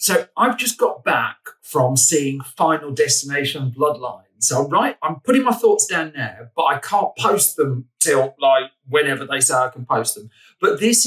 So I've just got back from seeing Final Destination Bloodlines. So I'm putting my thoughts down now, but I can't post them till like whenever they say I can post them. But there's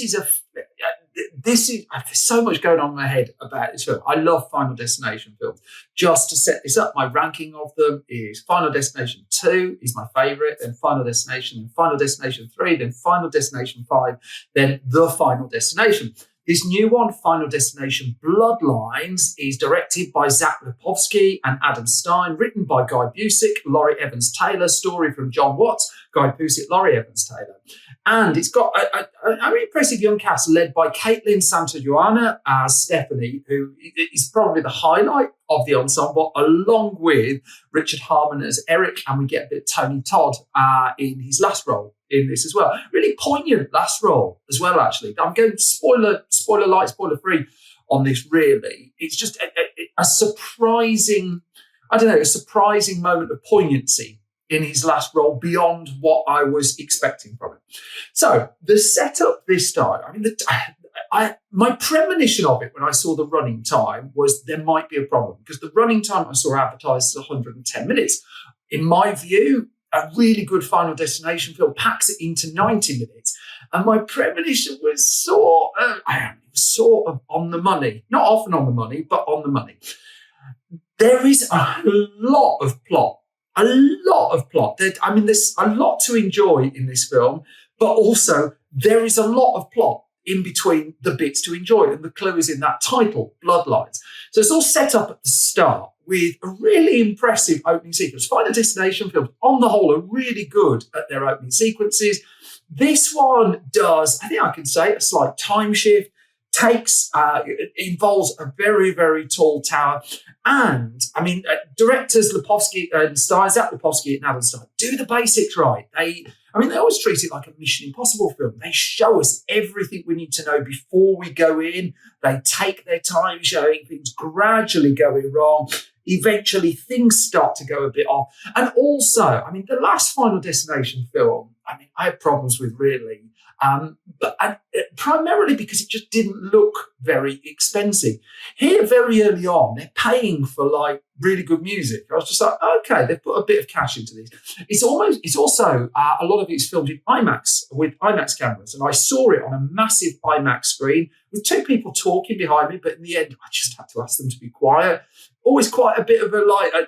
so much going on in my head about this film. I love Final Destination films. Just to set this up, my ranking of them is Final Destination 2 is my favourite, then Final Destination, then Final Destination 3, then Final Destination 5, then The Final Destination. This new one, Final Destination Bloodlines, is directed by Zach Lipovsky and Adam Stein, written by Guy Busick, Laurie Evans-Taylor, story from John Watts, Guy Busick, Laurie Evans-Taylor. And it's got a very impressive young cast led by Caitlin Santajuana as Stephanie, who is probably the highlight of the ensemble, along with Richard Harmon as Eric, and we get a bit of Tony Todd in his last role in this as well. Really poignant last role as well, actually. I'm going spoiler light, spoiler free on this, really. It's just a surprising moment of poignancy in his last role beyond what I was expecting from him. So the setup this time, my premonition of it when I saw the running time was there might be a problem, because the running time I saw advertised as 110 minutes. In my view, a really good Final Destination film packs it into 90 minutes. And my premonition was sort of on the money. Not often on the money, but on the money. There is a lot of plot. There's a lot to enjoy in this film, but also there is a lot of plot in between the bits to enjoy. And the clue is in that title, Bloodlines. So it's all set up at the start with a really impressive opening sequence. Final Destination films, on the whole, are really good at their opening sequences. This one does, I think I can say, a slight time shift. Involves a very, very tall tower. And, directors Lipovsky and Stein, Zach Lipovsky and Adam Stein, do the basics right. They always treat it like a Mission Impossible film. They show us everything we need to know before we go in. They take their time showing things gradually going wrong. Eventually, things start to go a bit off. And also, the last Final Destination film, I had problems with, really. But primarily because it just didn't look very expensive. Here, very early on, they're paying for like really good music. I was just like, okay, they've put a bit of cash into this. It's also a lot of it's filmed in IMAX with IMAX cameras, and I saw it on a massive IMAX screen with two people talking behind me. But in the end, I just had to ask them to be quiet. Always quite a bit of a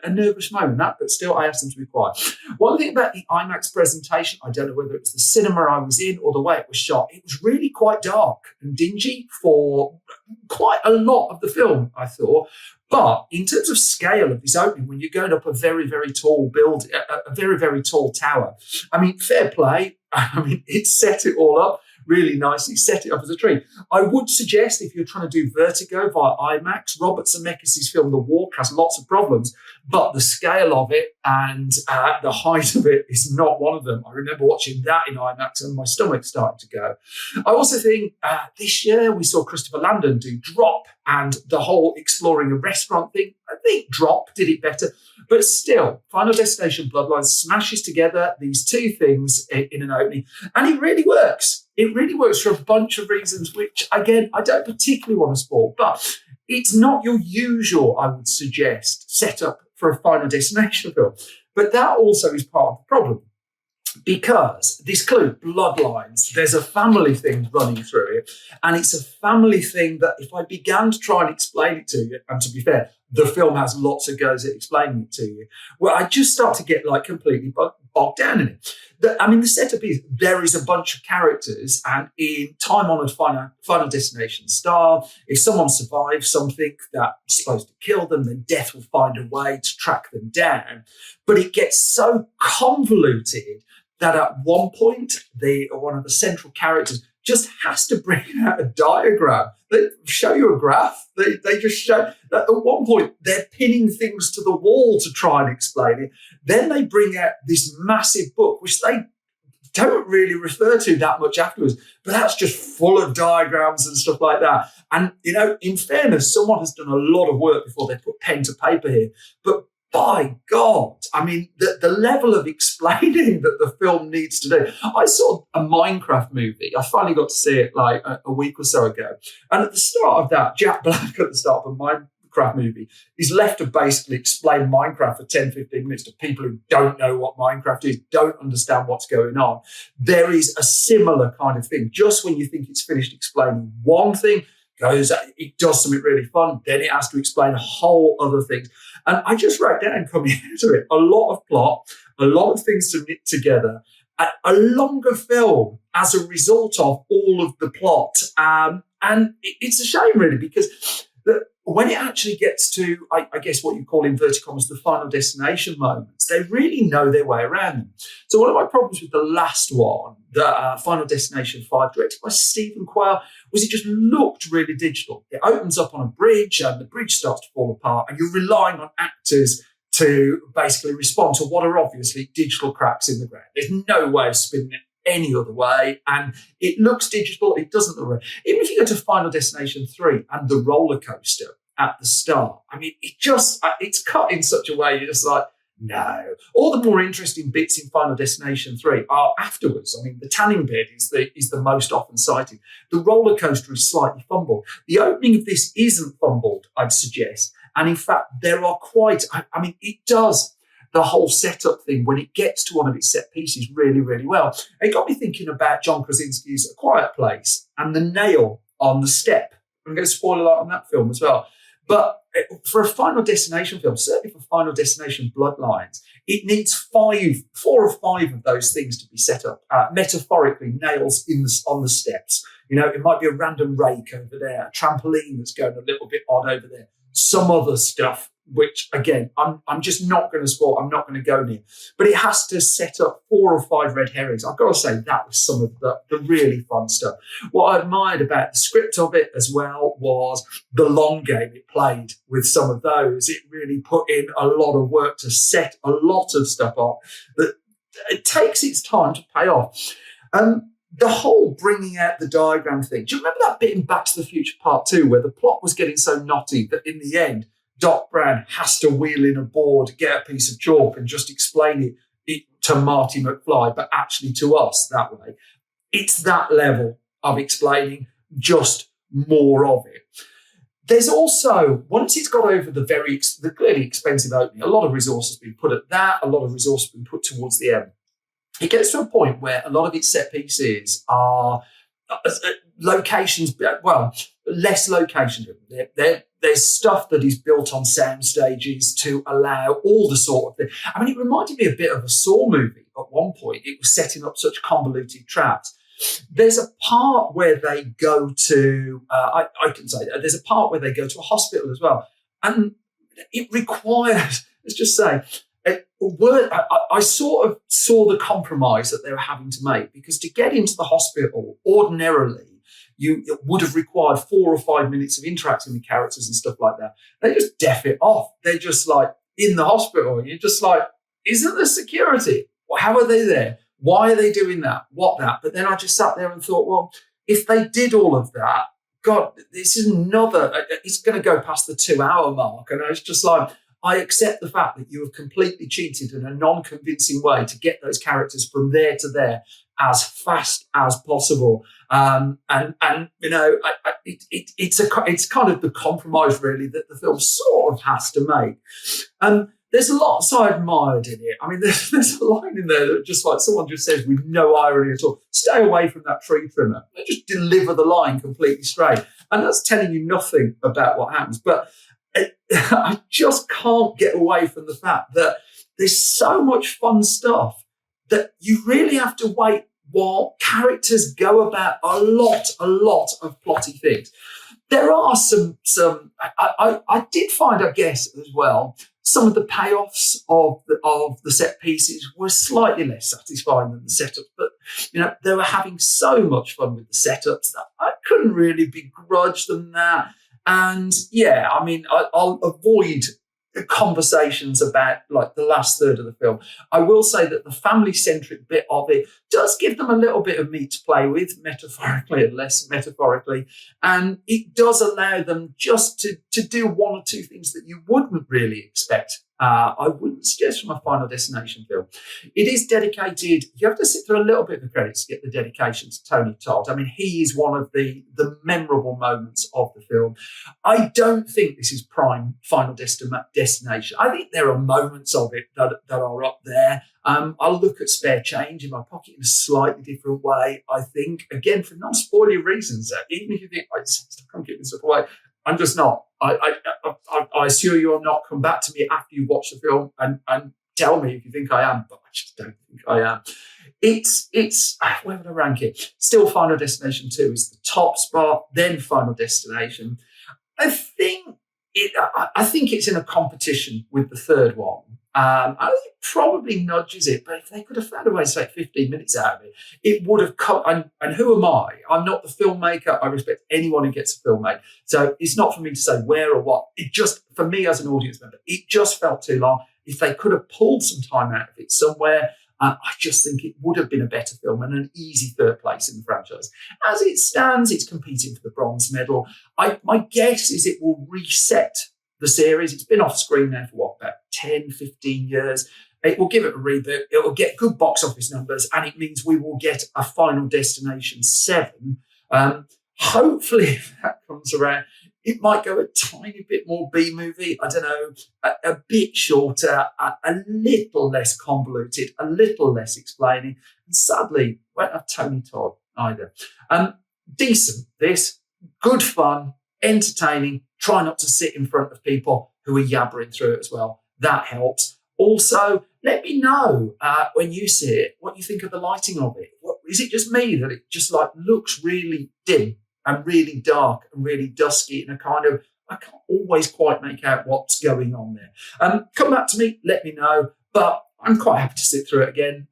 nervous moment, but still I asked them to be quiet. One thing about the IMAX presentation, I don't know whether it was the cinema I was in or the way it was shot, it was really quite dark and dingy for quite a lot of the film, I thought. But in terms of scale of this opening, when you're going up a very, very tall building, a very, very tall tower, fair play. It set it all up really nicely, set it up as a tree. I would suggest if you're trying to do Vertigo via IMAX, Robert Zemeckis' film The Walk has lots of problems, but the scale of it and the height of it is not one of them. I remember watching that in IMAX and my stomach started to go. I also think this year we saw Christopher Landon do Drop and the whole exploring a restaurant thing. I think Drop did it better. But still, Final Destination Bloodlines smashes together these two things in an opening, and it really works. It really works for a bunch of reasons, which, again, I don't particularly want to spoil, but it's not your usual, I would suggest, setup for a Final Destination film. But that also is part of the problem, because this clue, Bloodlines, there's a family thing running through it, and it's a family thing that if I began to try and explain it to you, and to be fair, the film has lots of goes at explaining it to you, well, I just start to get completely bogged down in it. The setup is there is a bunch of characters, and in time-honoured Final Destination style, if someone survives something that's supposed to kill them, then death will find a way to track them down. But it gets so convoluted that at one point, one of the central characters just has to bring out a diagram. They show you a graph. They just show that at one point they're pinning things to the wall to try and explain it. Then they bring out this massive book, which they don't really refer to that much afterwards, but that's just full of diagrams and stuff like that. And, in fairness, someone has done a lot of work before they put pen to paper here. But by God, I mean, the level of explaining that the film needs to do. I saw a Minecraft movie. I finally got to see it like a week or so ago. And at the start of that, Jack Black at the start of a Minecraft movie is left to basically explain Minecraft for 10, 15 minutes to people who don't know what Minecraft is, don't understand what's going on. There is a similar kind of thing. Just when you think it's finished explaining one thing, it does something really fun, then it has to explain a whole other things. And I just wrote down coming into it, a lot of plot, a lot of things to knit together, a longer film as a result of all of the plot. And it's a shame, really, because when it actually gets to, I guess what you call in inverted commas, the final destination moments, they really know their way around them. So one of my problems with the last one, the Final Destination 5, directed by Stephen Quayle, was it just looked really digital. It opens up on a bridge and the bridge starts to fall apart and you're relying on actors to basically respond to what are obviously digital cracks in the ground. There's no way of spinning it any other way, and it looks digital. It doesn't look right. Even if you go to Final Destination 3 and the roller coaster at the start, I mean, it's cut in such a way you're just like, no. All the more interesting bits in Final Destination 3 are afterwards. I mean, the tanning bed is the most often cited. The roller coaster is slightly fumbled. The opening of this isn't fumbled, I'd suggest. And in fact, there are it does the whole setup thing when it gets to one of its set pieces really, really well. It got me thinking about John Krasinski's A Quiet Place and the nail on the step. I'm going to spoil a lot on that film as well. But for a Final Destination film, certainly for Final Destination Bloodlines, it needs 4 or 5 of those things to be set up. Metaphorically, nails on the steps. You know, it might be a random rake over there, a trampoline that's going a little bit odd over there, some other stuff, which, again, I'm just not going to spoil. I'm not going to go near. But it has to set up 4 or 5 red herrings. I've got to say that was some of the really fun stuff. What I admired about the script of it as well was the long game it played with some of those. It really put in a lot of work to set a lot of stuff up that it takes its time to pay off. The whole bringing out the diagram thing. Do you remember that bit in Back to the Future Part 2 where the plot was getting so knotty that in the end, Doc Brown has to wheel in a board, get a piece of chalk and just explain it to Marty McFly, but actually to us that way. It's that level of explaining, just more of it. There's also, once it's got over the clearly expensive opening, a lot of resources have been put at that, a lot of resources have been put towards the end. It gets to a point where a lot of its set pieces are locations, well, less location driven. There's stuff that is built on sound stages to allow all the sort of thing. I mean, it reminded me a bit of a Saw movie at one point. It was setting up such convoluted traps. There's a part where they go to, I can say that, there's a part where they go to a hospital as well. And it requires, let's just say, I sort of saw the compromise that they were having to make, because to get into the hospital, ordinarily, it would have required 4 or 5 minutes of interacting with characters and stuff like that. They just deaf it off. They're just like in the hospital. And you're just like, isn't there security? Well, how are they there? Why are they doing that? What that? But then I just sat there and thought, well, if they did all of that, God, this is it's going to go past the 2-hour mark. And I was just like, I accept the fact that you have completely cheated in a non-convincing way to get those characters from there to there as fast as possible. And you know, it's kind of the compromise really that the film sort of has to make. There's lots I admired in it. I mean, there's a line in there that just like someone just says with no irony at all, stay away from that tree trimmer. They just deliver the line completely straight. And that's telling you nothing about what happens. But I just can't get away from the fact that there's so much fun stuff that you really have to wait while characters go about a lot of plotty things. There are some I did find, I guess, as well, some of the payoffs of the set pieces were slightly less satisfying than the setups. But, you know, they were having so much fun with the setups that I couldn't really begrudge them that. And yeah, I mean, I'll avoid conversations about like the last third of the film. I will say that the family-centric bit of it does give them a little bit of meat to play with, metaphorically and less metaphorically. And it does allow them just to do 1 or 2 things that you wouldn't really expect I wouldn't suggest from a Final Destination film. It is dedicated. You have to sit through a little bit of the credits to get the dedication to Tony Todd. I mean, he is one of the memorable moments of the film. I don't think this is prime Final Destination. I think there are moments of it that are up there. I'll look at Spare Change in my pocket in a slightly different way, I think. Again, for non-spoiler reasons. Even if you think, I can't give this stuff away, I'm just not. I assure you I'm not. Come back to me after you watch the film and tell me if you think I am, but I just don't think I am. It's where would I rank it? Still Final Destination 2 is the top spot, then Final Destination. I think it's in a competition with the third one. I think it probably nudges it, but if they could have found a way to take 15 minutes out of it, it would have come. And who am I? I'm not the filmmaker. I respect anyone who gets a film made. So it's not for me to say where or what. It just, for me as an audience member, it just felt too long. If they could have pulled some time out of it somewhere, I just think it would have been a better film and an easy third place in the franchise. As it stands, it's competing for the bronze medal. My guess is it will reset the series. It's been off screen now for about 10, 15 years. It will give it a reboot. It will get good box office numbers, and it means we will get a Final Destination 7. Hopefully, if that comes around, it might go a tiny bit more B-movie. I don't know, a bit shorter, a little less convoluted, a little less explaining. And sadly, won't have Tony Todd either. Decent, this. Good fun, entertaining. Try not to sit in front of people who are yabbering through it as well. That helps. Also, let me know when you see it, what you think of the lighting of it. Is it just me that it just looks really dim and really dark and really dusky and I can't always quite make out what's going on there. Come back to me, let me know, but I'm quite happy to sit through it again.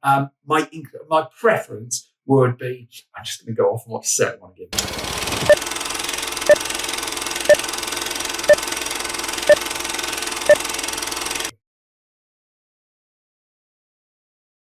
My preference would be, I'm just going to go off and watch the second one again.